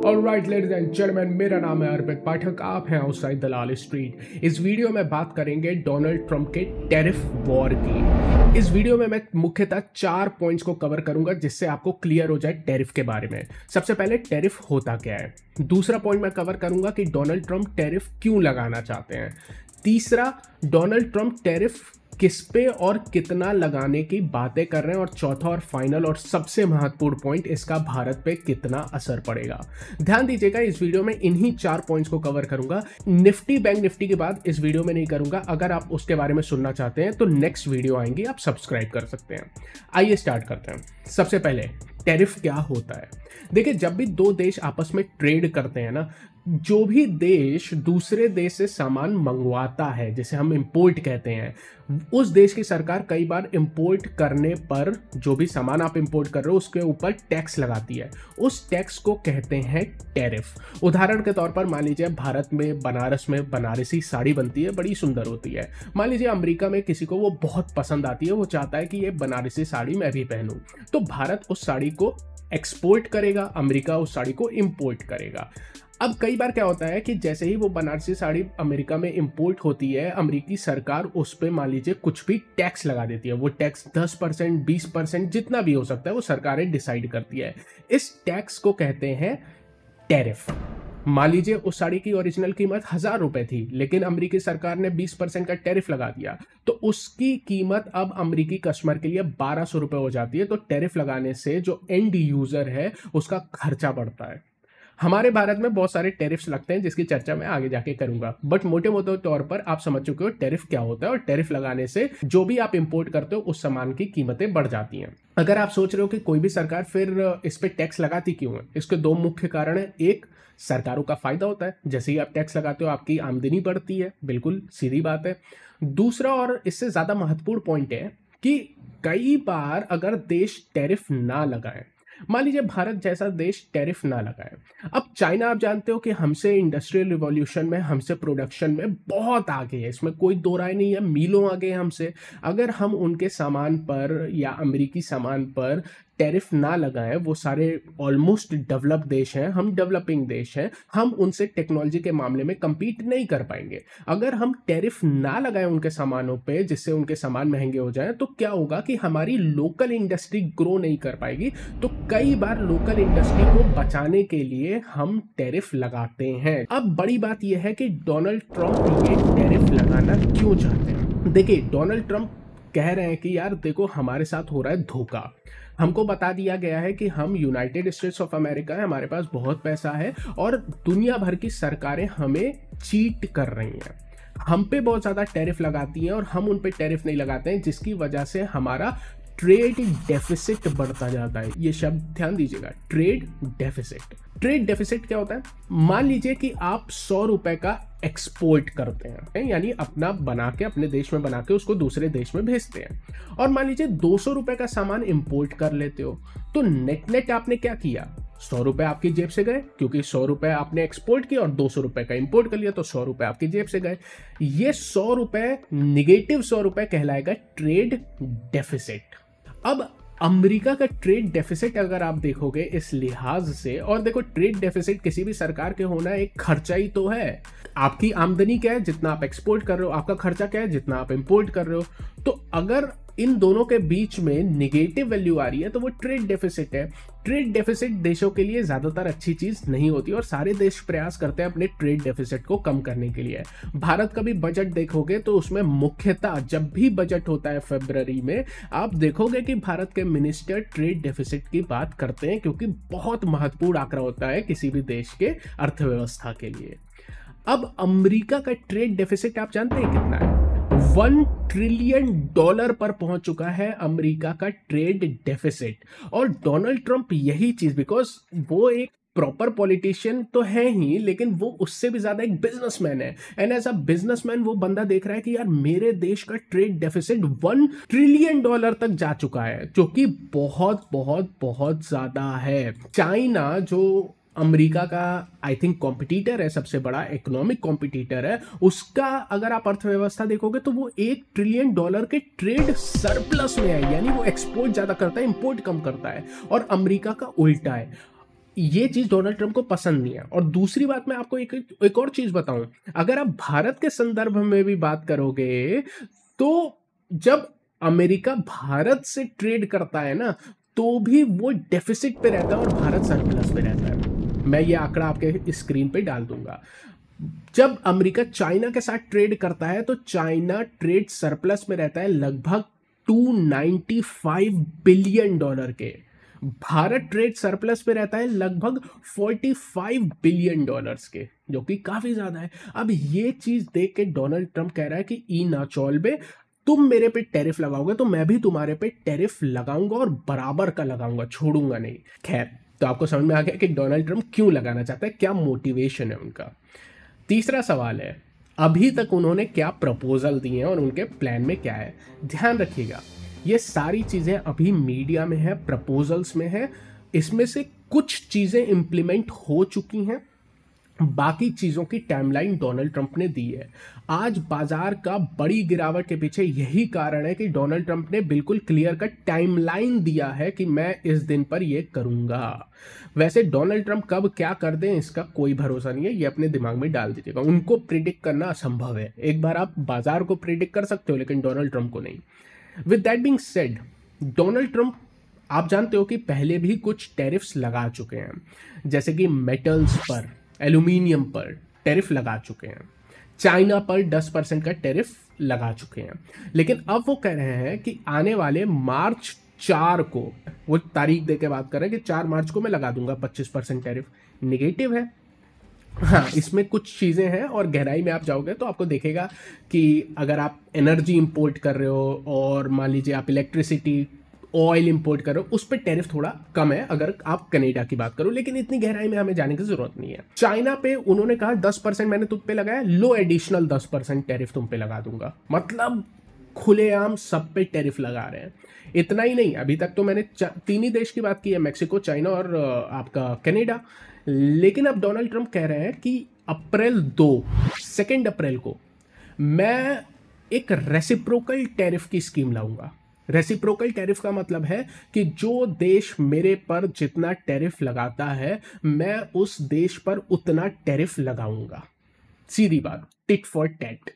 Alright ladies and gentleman, मेरा नाम है अर्पित पाठक, आप हैं आउटसाइड दलाल स्ट्रीट। इस वीडियो में बात करेंगे डोनाल्ड ट्रंप के टैरिफ वॉर की। इस वीडियो में मैं मुख्यतः 4 पॉइंट्स को कवर करूंगा जिससे आपको क्लियर हो जाए टैरिफ के बारे में। सबसे पहले टैरिफ होता क्या है, दूसरा पॉइंट मैं कवर करूंगा कि डोनाल्ड ट्रंप टैरिफ क्यों लगाना चाहते हैं, तीसरा डोनाल्ड ट्रंप टैरिफ किस पे और कितना लगाने की बातें कर रहे हैं, और चौथा और फाइनल और सबसे महत्वपूर्ण पॉइंट, इसका भारत पे कितना असर पड़ेगा। ध्यान दीजिएगा, इस वीडियो में इन्हीं 4 पॉइंट्स को कवर करूंगा। निफ्टी बैंक निफ्टी की बात इस वीडियो में नहीं करूंगा। अगर आप उसके बारे में सुनना चाहते हैं तो नेक्स्ट वीडियो आएंगी, आप सब्सक्राइब कर सकते हैं। आइए स्टार्ट करते हैं। सबसे पहले टैरिफ क्या होता है। देखिए, जब भी दो देश आपस में ट्रेड करते हैं ना, जो भी देश दूसरे देश से सामान मंगवाता है, जिसे हम इंपोर्ट कहते हैं, उस देश की सरकार कई बार इंपोर्ट करने पर, जो भी सामान आप इंपोर्ट कर रहे हो उसके ऊपर टैक्स लगाती है। उस टैक्स को कहते हैं टैरिफ। उदाहरण के तौर पर मान लीजिए भारत में बनारस में बनारसी साड़ी बनती है, बड़ी सुंदर होती है। मान लीजिए अमेरिका में किसी को वो बहुत पसंद आती है, वो चाहता है कि ये बनारसी साड़ी मैं भी पहनूं, तो भारत उस साड़ी को एक्सपोर्ट करेगा, अमेरिका उस साड़ी को इंपोर्ट करेगा। अब कई बार क्या होता है कि जैसे ही वो बनारसी साड़ी अमेरिका में इंपोर्ट होती है, अमेरिकी सरकार उस पे मान लीजिए कुछ भी टैक्स लगा देती है। वो टैक्स 10%, 20%, जितना भी हो सकता है वो सरकारें डिसाइड करती है। इस टैक्स को कहते हैं टैरिफ। मान लीजिए उस साड़ी की ओरिजिनल कीमत 1000 रुपए थी, लेकिन अमेरिकी सरकार ने 20% का टैरिफ लगा दिया, तो उसकी कीमत अब अमेरिकी कस्टमर के लिए 1200 रुपए हो जाती है। तो टैरिफ लगाने से जो एंड यूजर है उसका खर्चा बढ़ता है। हमारे भारत में बहुत सारे टैरिफ्स लगते हैं जिसकी चर्चा मैं आगे जाके करूंगा, बट मोटे मोटे तौर पर आप समझ चुके हो टैरिफ क्या होता है। और टैरिफ लगाने से जो भी आप इंपोर्ट करते हो उस सामान की कीमतें बढ़ जाती हैं। अगर आप सोच रहे हो कि कोई भी सरकार फिर इस पे टैक्स लगाती क्यों है, इसके 2 मुख्य कारण है। एक, सरकारों का फायदा होता है, जैसे ही आप टैक्स लगाते हो आपकी आमदनी बढ़ती है, बिल्कुल सीधी बात है। दूसरा और इससे ज्यादा महत्वपूर्ण पॉइंट है कि कई बार अगर देश टैरिफ ना लगाए, मान लीजिए भारत जैसा देश टैरिफ ना लगाए। अब चाइना, आप जानते हो कि हमसे इंडस्ट्रियल रिवॉल्यूशन में, हमसे प्रोडक्शन में बहुत आगे है, इसमें कोई दो राय नहीं है, मीलों आगे है हमसे। अगर हम उनके सामान पर या अमेरिकी सामान पर टैरिफ ना लगाएं, वो सारे ऑलमोस्ट डेवलप देश हैं, हम डेवलपिंग देश हैं, हम उनसे टेक्नोलॉजी के मामले में compete नहीं कर पाएंगे। अगर हम टैरिफ ना लगाएं उनके सामानों पे, जिससे उनके सामान महंगे हो जाएं, तो क्या होगा कि हमारी लोकल इंडस्ट्री ग्रो नहीं कर पाएगी। तो कई बार लोकल इंडस्ट्री को बचाने के लिए हम टैरिफ लगाते हैं। अब बड़ी बात यह है कि डोनाल्ड ट्रंप ये टैरिफ लगाना क्यों चाहते हैं। देखिए, डोनाल्ड ट्रंप कह रहे हैं कि यार देखो, हमारे साथ हो रहा है धोखा। हमको बता दिया गया है कि हम यूनाइटेड स्टेट्स ऑफ अमेरिका है, हमारे पास बहुत पैसा है और दुनिया भर की सरकारें हमें चीट कर रही हैं, हम पे बहुत ज़्यादा टैरिफ लगाती हैं और हम उन पे टैरिफ नहीं लगाते हैं, जिसकी वजह से हमारा ट्रेड डेफिसिट बढ़ता जाता है। ये शब्द ध्यान दीजिएगा, ट्रेड डेफिसिट। ट्रेड डेफिसिट क्या होता है? मान लीजिए कि आप 100 रुपए का एक्सपोर्ट करते हैं, यानी अपना बना के, अपने देश में बना के उसको दूसरे देश में भेजते हैं, और मान लीजिए 200 रुपए का सामान इंपोर्ट कर लेते हो, तो नेट नेट आपने क्या किया? 100 रुपए आपकी जेब से गए, क्योंकि 100 रुपए आपने एक्सपोर्ट किया और 200 रुपए का इंपोर्ट कर लिया, तो 100 रुपए आपकी जेब से गए। ये 100 रुपए, निगेटिव 100 रुपए कहलाएगा ट्रेड डेफिसिट। अब अमेरिका का ट्रेड डेफिसिट अगर आप देखोगे इस लिहाज से, और देखो ट्रेड डेफिसिट किसी भी सरकार के होना एक खर्चा ही तो है। आपकी आमदनी क्या है, जितना आप एक्सपोर्ट कर रहे हो, आपका खर्चा क्या है, जितना आप इंपोर्ट कर रहे हो। तो अगर इन दोनों के बीच में निगेटिव वैल्यू आ रही है तो वो ट्रेड डेफिसिट है। ट्रेड डेफिसिट देशों के लिए ज्यादातर अच्छी चीज नहीं होती और सारे देश प्रयास करते हैं अपने ट्रेड डेफिसिट को कम करने के लिए। भारत का भी बजट देखोगे तो उसमें मुख्यतः जब भी बजट होता है फरवरी में, आप देखोगे कि भारत के मिनिस्टर ट्रेड डेफिसिट की बात करते हैं, क्योंकि बहुत महत्वपूर्ण आंकड़ा होता है किसी भी देश के अर्थव्यवस्था के लिए। अब अमेरिका का ट्रेड डेफिसिट आप जानते हैं कितना है? $1 ट्रिलियन पर पहुंच चुका है अमेरिका का ट्रेड डेफिसिट। और डोनाल्ड ट्रंप यही चीज, बिकॉज वो एक प्रॉपर पॉलिटिशियन तो है ही, लेकिन वो उससे भी ज्यादा एक बिजनेसमैन है। एंड एज अ बिजनेसमैन वो बंदा देख रहा है कि यार मेरे देश का ट्रेड डेफिसिट $1 ट्रिलियन तक जा चुका है, जो कि बहुत बहुत बहुत ज्यादा है। चाइना, जो अमेरिका का आई थिंक कॉम्पिटिटर है, सबसे बड़ा इकोनॉमिक कॉम्पिटिटर है, उसका अगर आप अर्थव्यवस्था देखोगे तो वो $1 ट्रिलियन के ट्रेड सरप्लस में है, यानी वो एक्सपोर्ट ज्यादा करता है, इंपोर्ट कम करता है। और अमेरिका का उल्टा है, ये चीज डोनाल्ड ट्रंप को पसंद नहीं है। और दूसरी बात मैं आपको एक और चीज बताऊं, अगर आप भारत के संदर्भ में भी बात करोगे तो जब अमेरिका भारत से ट्रेड करता है ना, तो भी वो डेफिसिट पे रहता है और भारत सरप्लस पे रहता है। मैं ये आंकड़ा आपके स्क्रीन पे डाल दूंगा। जब अमेरिका चाइना के साथ ट्रेड करता है तो चाइना ट्रेड सरप्लस में रहता है लगभग 295 बिलियन डॉलर के। भारत ट्रेड सरप्लस पे रहता है लगभग 45 बिलियन डॉलर्स के, जो कि काफी ज्यादा है। अब ये चीज देख के डोनाल्ड ट्रंप कह रहा है कि ई ना चौलबे, तुम मेरे पे टैरिफ लगाओगे तो मैं भी तुम्हारे पे टैरिफ लगाऊंगा और बराबर का लगाऊंगा, छोड़ूंगा नहीं। खैर, तो आपको समझ में आ गया कि डोनाल्ड ट्रंप क्यों लगाना चाहता है, क्या मोटिवेशन है उनका। तीसरा सवाल है, अभी तक उन्होंने क्या प्रपोजल दिए हैं और उनके प्लान में क्या है। ध्यान रखिएगा, ये सारी चीजें अभी मीडिया में है, प्रपोजल्स में है। इसमें से कुछ चीजें इंप्लीमेंट हो चुकी हैं, बाकी चीजों की टाइमलाइन डोनाल्ड ट्रंप ने दी है। आज बाजार का बड़ी गिरावट के पीछे यही कारण है कि डोनाल्ड ट्रंप ने बिल्कुल क्लियर कट टाइमलाइन दिया है कि मैं इस दिन पर यह करूंगा। वैसे डोनाल्ड ट्रंप कब क्या कर दें इसका कोई भरोसा नहीं है, ये अपने दिमाग में डाल दीजिएगा। उनको प्रिडिक्ट करना असंभव है। एक बार आप बाजार को प्रिडिक्ट कर सकते हो लेकिन डोनाल्ड ट्रंप को नहीं। With that being said, Donald Trump आप जानते हो कि पहले भी कुछ टैरिफ्स लगा चुके हैं, जैसे कि मेटल्स पर, एल्यूमिनियम पर टैरिफ लगा चुके हैं, चाइना पर 10% का टैरिफ लगा चुके हैं। लेकिन अब वो कह रहे हैं कि आने वाले मार्च 4 को, वो तारीख दे के बात कर रहे हैं कि 4 मार्च को मैं लगा दूंगा 25% टैरिफ। निगेटिव है, हाँ, इसमें कुछ चीज़ें हैं और गहराई में आप जाओगे तो आपको देखेगा कि अगर आप एनर्जी इंपोर्ट कर रहे हो और मान लीजिए आप इलेक्ट्रिसिटी, ऑयल इंपोर्ट कर रहे हो, उस पर टैरिफ थोड़ा कम है अगर आप कनाडा की बात करो, लेकिन इतनी गहराई में हमें जाने की जरूरत नहीं है। चाइना पे उन्होंने कहा 10% मैंने तुम पे लगाया, लो एडिशनल 10% टैरिफ तुम पे लगा दूंगा। मतलब खुलेआम सब पे टैरिफ लगा रहे हैं। इतना ही नहीं, अभी तक तो मैंने 3 ही देश की बात की है, मैक्सिको, चाइना और आपका कनाडा। लेकिन अब डोनाल्ड ट्रंप कह रहे हैं कि अप्रैल 2 अप्रैल को मैं एक रेसिप्रोकल टैरिफ की स्कीम लाऊंगा। रेसिप्रोकल टैरिफ का मतलब है कि जो देश मेरे पर जितना टैरिफ लगाता है मैं उस देश पर उतना टैरिफ लगाऊंगा। सीधी बात, टिट फॉर टैट।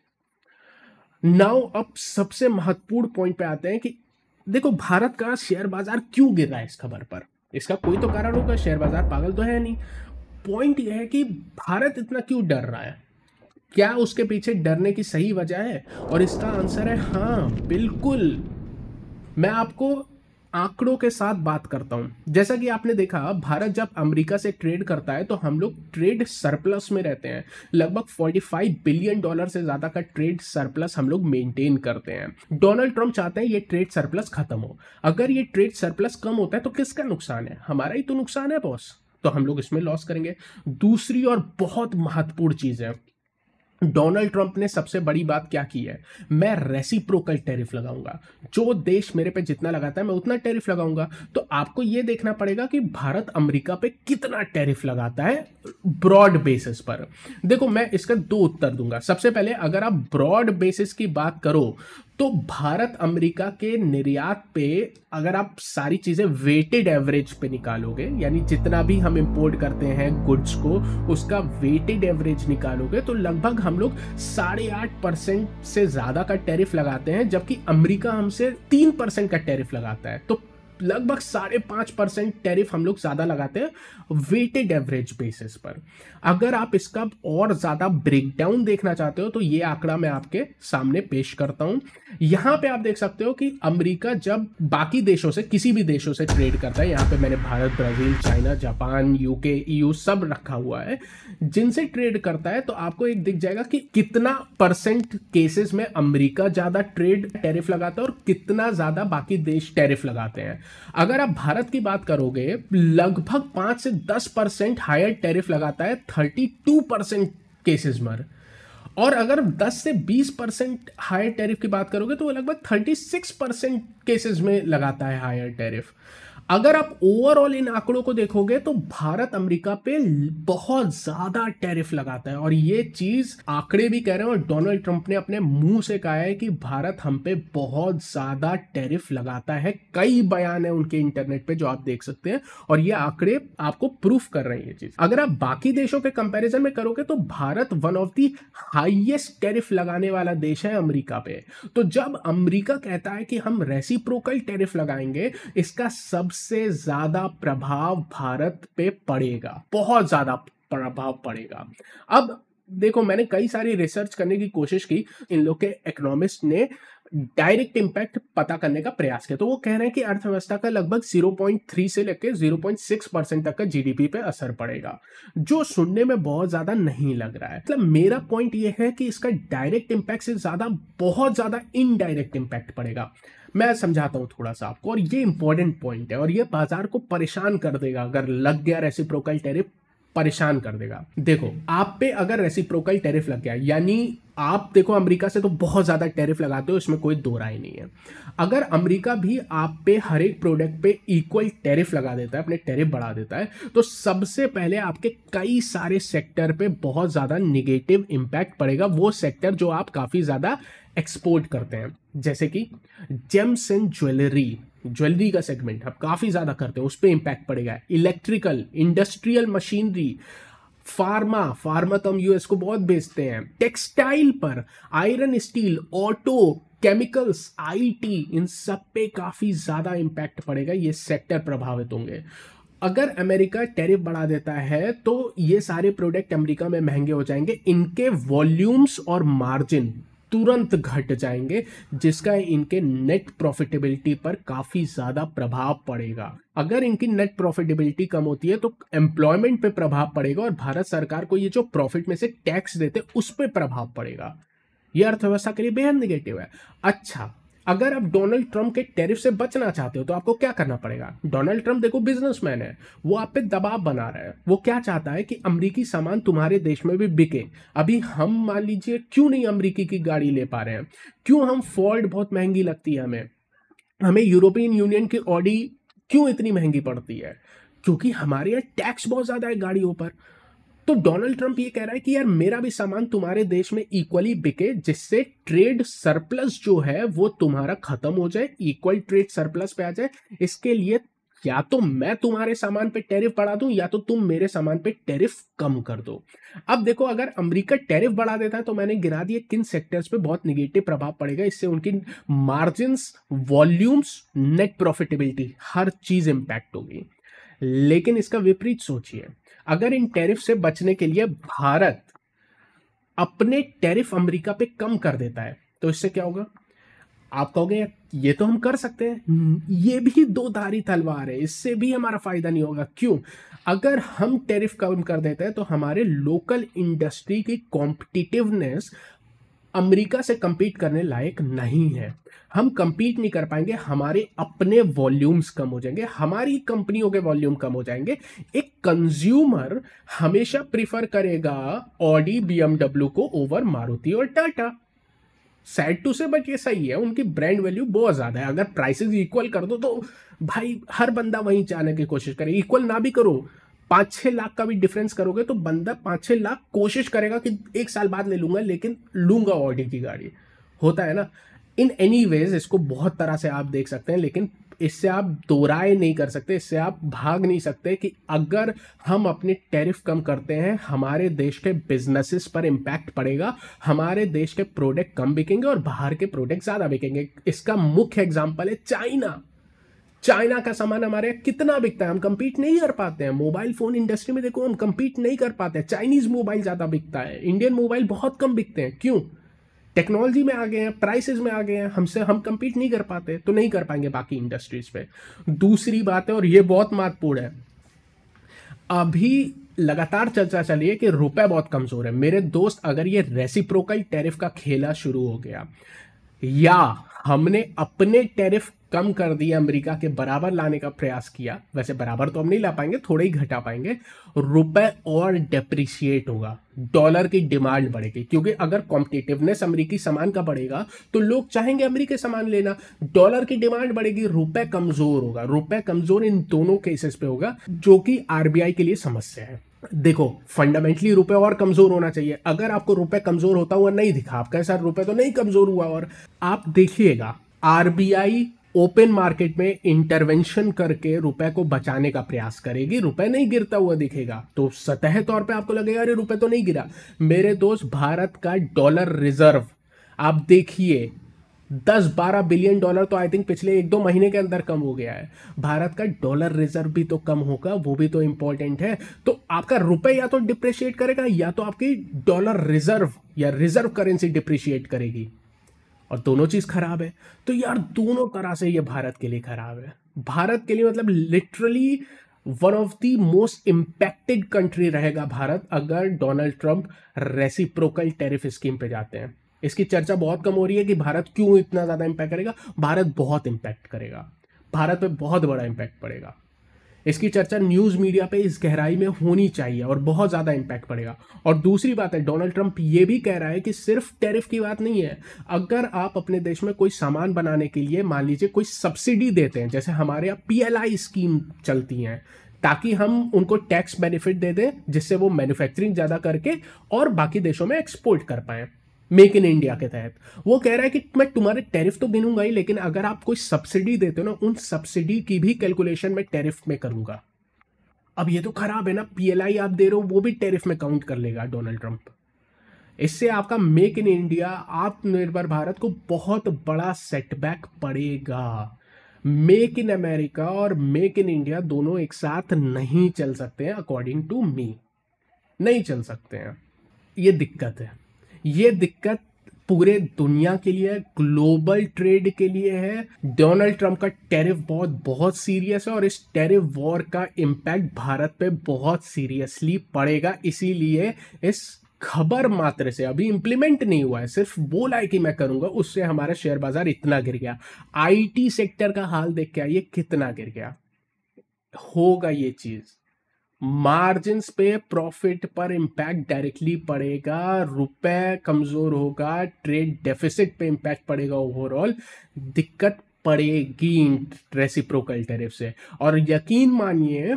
नाउ अब सबसे महत्वपूर्ण पॉइंट पे आते हैं कि देखो भारत का शेयर बाजार क्यों गिर रहा है इस खबर पर। इसका कोई तो कारण होगा, शेयर बाजार पागल तो है नहीं। पॉइंट यह है कि भारत इतना क्यों डर रहा है, क्या उसके पीछे डरने की सही वजह है? और इसका आंसर है हाँ, बिल्कुल। मैं आपको आंकड़ों के साथ बात करता हूं। जैसा कि आपने देखा, भारत जब अमेरिका से ट्रेड करता है तो हम लोग ट्रेड सरप्लस में रहते हैं। लगभग 45 बिलियन डॉलर से ज्यादा का ट्रेड सरप्लस हम लोग मेंटेन करते हैं। डोनाल्ड ट्रंप चाहते हैं ये ट्रेड सरप्लस खत्म हो। अगर ये ट्रेड सरप्लस कम होता है तो किसका नुकसान है? हमारा ही तो नुकसान है बॉस, तो हम लोग इसमें लॉस करेंगे। दूसरी और बहुत महत्वपूर्ण चीज है, डोनाल्ड ट्रंप ने सबसे बड़ी बात क्या की है, मैं रेसिप्रोकल टैरिफ लगाऊंगा। जो देश मेरे पे जितना लगाता है मैं उतना टैरिफ लगाऊंगा। तो आपको यह देखना पड़ेगा कि भारत अमेरिका पे कितना टैरिफ लगाता है ब्रॉड बेसिस पर। देखो, मैं इसका 2 उत्तर दूंगा। सबसे पहले, अगर आप ब्रॉड बेसिस की बात करो तो भारत अमेरिका के निर्यात पे अगर आप सारी चीजें वेटेड एवरेज पे निकालोगे, यानी जितना भी हम इंपोर्ट करते हैं गुड्स को उसका वेटेड एवरेज निकालोगे, तो लगभग हम लोग 8.5% से ज्यादा का टैरिफ लगाते हैं, जबकि अमेरिका हमसे 3% का टैरिफ लगाता है। तो लगभग 5.5% टैरिफ हम लोग ज्यादा लगाते हैं वेटेड एवरेज बेसिस पर। अगर आप इसका और ज्यादा ब्रेकडाउन देखना चाहते हो तो ये आंकड़ा मैं आपके सामने पेश करता हूं। यहां पे आप देख सकते हो कि अमेरिका जब बाकी देशों से, किसी भी देशों से ट्रेड करता है, यहां पे मैंने Bharat, Brazil, China, Japan, UK, EU सब रखा हुआ है, जिनसे ट्रेड करता है, तो आपको एक दिख जाएगा कि कितना परसेंट केसेस में अमेरिका ज्यादा ट्रेड टैरिफ लगाता है और कितना ज्यादा बाकी देश टैरिफ लगाते हैं। अगर आप भारत की बात करोगे, लगभग 5 से 10% हायर टैरिफ लगाता है 32% केसेस में, और अगर 10 से 20% हायर टैरिफ की बात करोगे तो वो लगभग 36% केसेस में लगाता है हायर टैरिफ। अगर आप ओवरऑल इन आंकड़ों को देखोगे तो भारत अमेरिका पे बहुत ज्यादा टैरिफ लगाता है, और ये चीज आंकड़े भी कह रहे हैं और डोनाल्ड ट्रंप ने अपने मुंह से कहा है कि भारत हम पे बहुत ज्यादा टैरिफ लगाता है। कई बयान है उनके इंटरनेट पे जो आप देख सकते हैं, और ये आंकड़े आपको प्रूफ कर रहे हैं ये चीज। अगर आप बाकी देशों के कंपैरिजन में करोगे तो Bharat one of the highest tariff लगाने वाला देश है अमेरिका पे। तो जब अमेरिका कहता है कि हम रेसिप्रोकल टैरिफ लगाएंगे, इसका सबसे ज्यादा प्रभाव भारत पे पड़ेगा, बहुत ज्यादा प्रभाव पड़ेगा। अब देखो, मैंने कई सारी रिसर्च करने की कोशिश की, इन लोग के इकोनॉमिस्ट ने डायरेक्ट इंपैक्ट पता करने का प्रयास किया, तो वो कह रहे हैं कि अर्थव्यवस्था का लगभग 0.3 से लेकर 0.6% तक का जीडीपी पे असर पड़ेगा, जो सुनने में बहुत ज्यादा नहीं लग रहा है। मतलब मेरा पॉइंट ये है कि इसका डायरेक्ट इंपैक्ट से ज्यादा बहुत ज्यादा इनडायरेक्ट इंपैक्ट पड़ेगा। मैं समझाता हूं थोड़ा सा आपको, और ये इंपॉर्टेंट पॉइंट है और ये बाजार को परेशान कर देगा। अगर लग गया रेसिप्रोकल टैरिफ, परेशान कर देगा। देखो, आप पे अगर रेसिप्रोकल टैरिफ लग गया, यानी आप देखो अमेरिका से तो बहुत ज्यादा टैरिफ लगाते हो, इसमें कोई दो राय नहीं है। अगर अमेरिका भी आप पे हर एक प्रोडक्ट पे इक्वल टैरिफ लगा देता है, अपने टैरिफ बढ़ा देता है, तो सबसे पहले आपके कई सारे सेक्टर पे बहुत ज्यादा निगेटिव इंपैक्ट पड़ेगा। वो सेक्टर जो आप काफी ज्यादा एक्सपोर्ट करते हैं, जैसे कि जेम्स एंड ज्वेलरी का सेगमेंट आप काफी ज्यादा करते हैं, उस पर इंपैक्ट पड़ेगा। इलेक्ट्रिकल, इंडस्ट्रियल मशीनरी, फार्मा तो हम यूएस को बहुत बेचते हैं। टेक्सटाइल पर, iron steel, auto, chemicals, IT, इन सब पे काफी ज्यादा इंपैक्ट पड़ेगा। ये सेक्टर प्रभावित होंगे। अगर अमेरिका टैरिफ बढ़ा देता है तो ये सारे प्रोडक्ट अमेरिका में महंगे हो जाएंगे, इनके वॉल्यूम्स और मार्जिन तुरंत घट जाएंगे, जिसका इनके नेट प्रॉफिटेबिलिटी पर काफी ज्यादा प्रभाव पड़ेगा। अगर इनकी नेट प्रॉफिटेबिलिटी कम होती है तो एम्प्लॉयमेंट पे प्रभाव पड़ेगा, और भारत सरकार को ये जो प्रॉफिट में से टैक्स देते उस पर प्रभाव पड़ेगा। यह अर्थव्यवस्था के लिए बेहद निगेटिव है। अच्छा, अगर आप डोनाल्ड ट्रंप के टैरिफ से बचना चाहते हो तो आपको क्या करना पड़ेगा? डोनाल्ड ट्रंप देखो बिजनेसमैन है, वो आप पे दबाव बना रहा है। वो क्या चाहता है कि अमेरिकी सामान तुम्हारे देश में भी बिके। अभी हम मान लीजिए क्यों नहीं अमेरिकी की गाड़ी ले पा रहे हैं, क्यों हम फोर्ड बहुत महंगी लगती है हमें यूरोपियन यूनियन की ऑडी क्यों इतनी महंगी पड़ती है? क्योंकि हमारे यहाँ टैक्स बहुत ज्यादा है गाड़ियों पर। तो डोनाल्ड ट्रंप ये कह रहा है कि यार मेरा भी सामान तुम्हारे देश में इक्वली बिके, जिससे ट्रेड सरप्लस जो है वो तुम्हारा खत्म हो जाए, इक्वल ट्रेड सरप्लस पे आ जाए। इसके लिए या तो मैं तुम्हारे सामान पे टैरिफ बढ़ा दूं, या तो तुम मेरे सामान पे टैरिफ कम कर दो। अब देखो, अगर अमेरिका टैरिफ बढ़ा देता है तो मैंने गिरा दिए किन सेक्टर्स पे बहुत निगेटिव प्रभाव पड़ेगा। इससे उनकी मार्जिन्स, वॉल्यूम्स, नेट प्रॉफिटेबिलिटी, हर चीज इंपैक्ट होगी। लेकिन इसका विपरीत सोचिए, अगर इन टैरिफ से बचने के लिए भारत अपने टैरिफ अमेरिका पे कम कर देता है तो इससे क्या होगा? आप कहोगे ये तो हम कर सकते हैं, ये भी दो धारी तलवार है, इससे भी हमारा फायदा नहीं होगा। क्यों? अगर हम टैरिफ कम कर देते हैं तो हमारे लोकल इंडस्ट्री की कॉम्पिटिटिवनेस अमेरिका से कंपीट करने लायक नहीं है। हम कंपीट नहीं कर पाएंगे, हमारे अपने वॉल्यूम्स कम हो जाएंगे, हमारी कंपनियों के वॉल्यूम कम हो जाएंगे। एक कंज्यूमर हमेशा प्रिफर करेगा ऑडी, बीएमडब्ल्यू को ओवर मारुति और टाटा। सैड टू से, बट ये सही है, उनकी ब्रांड वैल्यू बहुत ज्यादा है। अगर प्राइसेस इक्वल कर दो तो भाई हर बंदा वहीं जाने की कोशिश करे। इक्वल ना भी करो, 5-6 लाख का भी डिफरेंस करोगे तो बंदा 5-6 लाख कोशिश करेगा कि 1 साल बाद ले लूंगा, लेकिन लूंगा ऑडी की गाड़ी। होता है ना। इन एनी वेज इसको बहुत तरह से आप देख सकते हैं, लेकिन इससे आप दो राय नहीं कर सकते, इससे आप भाग नहीं सकते कि अगर हम अपने टैरिफ कम करते हैं हमारे देश के बिजनेसेस पर इंपैक्ट पड़ेगा, हमारे देश के प्रोडक्ट कम बिकेंगे और बाहर के प्रोडक्ट ज्यादा बिकेंगे। इसका मुख्य एग्जांपल है चाइना का सामान हमारे यहाँ कितना बिकता है, हम कंपीट नहीं कर पाते हैं। मोबाइल फोन इंडस्ट्री में देखो हम कंपीट नहीं कर पाते हैं, चाइनीज मोबाइल ज्यादा बिकता है, इंडियन मोबाइल बहुत कम बिकते हैं। क्यों? टेक्नोलॉजी में आ गए हैं, प्राइसेस में आ गए हैं, हम कंपीट नहीं कर पाते, तो नहीं कर पाएंगे बाकी इंडस्ट्रीज पे। दूसरी बात है, और ये बहुत महत्वपूर्ण है, अभी लगातार चर्चा चली है कि रुपए बहुत कमजोर है। मेरे दोस्त, अगर ये रेसिप्रोकल टैरिफ का खेला शुरू हो गया या हमने अपने टैरिफ कम कर दिया, अमेरिका के बराबर लाने का प्रयास किया, वैसे बराबर तो हम नहीं ला पाएंगे, थोड़े ही घटा पाएंगे, रुपए और डेप्रिशिएट होगा, डॉलर की डिमांड बढ़ेगी, क्योंकि अगर कॉम्पिटिटिवनेस अमेरिकी सामान का बढ़ेगा तो लोग चाहेंगे अमेरिकी सामान लेना, डॉलर की डिमांड बढ़ेगी, रुपए कमजोर होगा। रुपए कमजोर इन दोनों केसेस पे होगा, जो कि आरबीआई के लिए समस्या है। देखो, फंडामेंटली रुपए और कमजोर होना चाहिए। अगर आपको रुपए कमजोर होता हुआ नहीं दिखा, आपका सर रुपए तो नहीं कमजोर हुआ, और आप देखिएगा आरबीआई ओपन मार्केट में इंटरवेंशन करके रुपए को बचाने का प्रयास करेगी, रुपए नहीं गिरता हुआ दिखेगा, तो सतह तौर पे आपको लगेगा अरे रुपए तो नहीं गिरा। मेरे दोस्त, भारत का डॉलर रिजर्व आप देखिए, 10-12 बिलियन डॉलर तो आई थिंक पिछले 1-2 महीने के अंदर कम हो गया है। भारत का डॉलर रिजर्व भी तो कम होगा, वो भी तो इंपॉर्टेंट है। तो आपका रुपए या तो डिप्रिशिएट करेगा, या तो आपकी डॉलर रिजर्व या रिजर्व करेंसी डिप्रिशिएट करेगी, और दोनों चीज खराब है। तो यार दोनों तरह से ये भारत के लिए खराब है। भारत के लिए मतलब literally one of the most impacted country रहेगा भारत, अगर Donald Trump reciprocal tariff scheme पे जाते हैं। इसकी चर्चा बहुत कम हो रही है कि भारत क्यों इतना ज्यादा इंपैक्ट करेगा। भारत बहुत इंपैक्ट करेगा, भारत पे बहुत बड़ा इंपैक्ट पड़ेगा। इसकी चर्चा न्यूज़ मीडिया पे इस गहराई में होनी चाहिए, और बहुत ज़्यादा इंपैक्ट पड़ेगा। और दूसरी बात है, डोनाल्ड ट्रंप ये भी कह रहा है कि सिर्फ टैरिफ की बात नहीं है। अगर आप अपने देश में कोई सामान बनाने के लिए मान लीजिए कोई सब्सिडी देते हैं, जैसे हमारे यहाँ PLI स्कीम चलती हैं, ताकि हम उनको टैक्स बेनिफिट दे दें, जिससे वो मैन्युफैक्चरिंग ज़्यादा करके और बाकी देशों में एक्सपोर्ट कर पाएँ मेक इन इंडिया के तहत। वो कह रहा है कि मैं तुम्हारे टैरिफ तो गिनूंगा ही, लेकिन अगर आप कोई सब्सिडी देते हो ना, उन सब्सिडी की भी कैलकुलेशन में टैरिफ में करूंगा। अब ये तो खराब है ना, PLI आप दे रहे हो वो भी टैरिफ में काउंट कर लेगा डोनाल्ड ट्रंप। इससे आपका मेक इन इंडिया, आत्मनिर्भर भारत को बहुत बड़ा सेटबैक पड़ेगा। मेक इन अमेरिका और मेक इन इंडिया दोनों एक साथ नहीं चल सकते हैं, अकॉर्डिंग टू मी नहीं चल सकते हैं। ये दिक्कत है, ये दिक्कत पूरे दुनिया के लिए, ग्लोबल ट्रेड के लिए है। डोनाल्ड ट्रंप का टैरिफ बहुत सीरियस है, और इस टैरिफ वॉर का इम्पैक्ट भारत पे बहुत सीरियसली पड़ेगा। इसीलिए इस खबर मात्र से, अभी इंप्लीमेंट नहीं हुआ है, सिर्फ बोला है कि मैं करूंगा, उससे हमारा शेयर बाजार इतना गिर गया। IT सेक्टर का हाल देख के आइए कितना गिर गया होगा। ये चीज मार्जिन पे, प्रॉफिट पर इंपैक्ट डायरेक्टली पड़ेगा, रुपए कमजोर होगा, ट्रेड डेफिसिट पे इंपैक्ट पड़ेगा, ओवरऑल दिक्कत पड़ेगी रेसिप्रोकल टैरिफ से। और यकीन मानिए,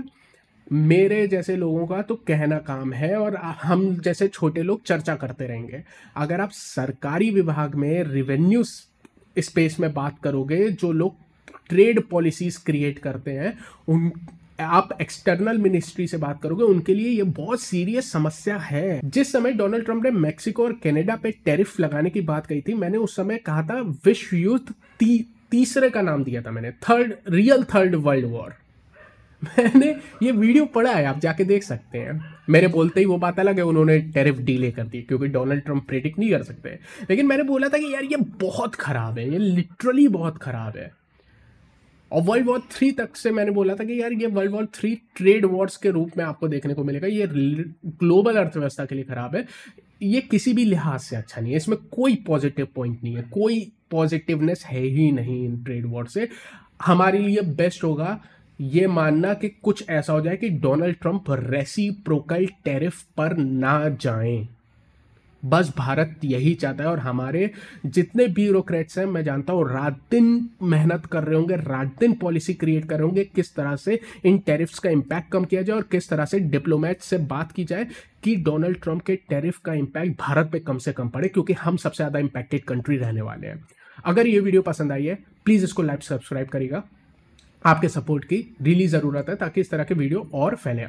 मेरे जैसे लोगों का तो कहना काम है, और हम जैसे छोटे लोग चर्चा करते रहेंगे। अगर आप सरकारी विभाग में रेवेन्यू स्पेस में बात करोगे, जो लोग ट्रेड पॉलिसीज क्रिएट करते हैं, उन आप एक्सटर्नल मिनिस्ट्री से बात करोगे, उनके लिए ये बहुत सीरियस समस्या है। जिस समय डोनाल्ड ट्रंप ने मैक्सिको और कनाडा पे टैरिफ लगाने की बात कही थी, मैंने उस समय कहा था विश्व युद्ध तीसरे का नाम दिया था मैंने, थर्ड वर्ल्ड वॉर। मैंने ये वीडियो पढ़ा है, आप जाके देख सकते हैं। मेरे बोलते ही वो बात अलग है, उन्होंने टैरिफ डिले कर दी, क्योंकि डोनाल्ड ट्रंप प्रेडिक्ट नहीं कर सकते। लेकिन मैंने बोला था कि यार ये बहुत खराब है, ये लिटरली बहुत खराब है। और वर्ल्ड वॉर 3 तक से मैंने बोला था कि यार ये वर्ल्ड वॉर 3 ट्रेड वॉर्स के रूप में आपको देखने को मिलेगा। ये ग्लोबल अर्थव्यवस्था के लिए खराब है, ये किसी भी लिहाज से अच्छा नहीं है, इसमें कोई पॉजिटिव पॉइंट नहीं है, कोई पॉजिटिवनेस है ही नहीं इन ट्रेड वॉर से। हमारे लिए बेस्ट होगा ये मानना कि कुछ ऐसा हो जाए कि डोनाल्ड ट्रंप रेसिप्रोकल टैरिफ पर ना जाएं। बस भारत यही चाहता है, और हमारे जितने ब्यूरोक्रेट्स हैं, मैं जानता हूँ रात दिन मेहनत कर रहे होंगे, रात दिन पॉलिसी क्रिएट कर रहे होंगे, किस तरह से इन टैरिफ्स का इम्पैक्ट कम किया जाए, और किस तरह से डिप्लोमेट से बात की जाए कि डोनाल्ड ट्रंप के टैरिफ का इम्पैक्ट भारत पे कम से कम पड़े, क्योंकि हम सबसे ज़्यादा इम्पैक्टेड कंट्री रहने वाले हैं। अगर ये वीडियो पसंद आई है, प्लीज़ इसको लाइक सब्सक्राइब करिएगा। आपके सपोर्ट की रियली ज़रूरत है, ताकि इस तरह के वीडियो और फैले।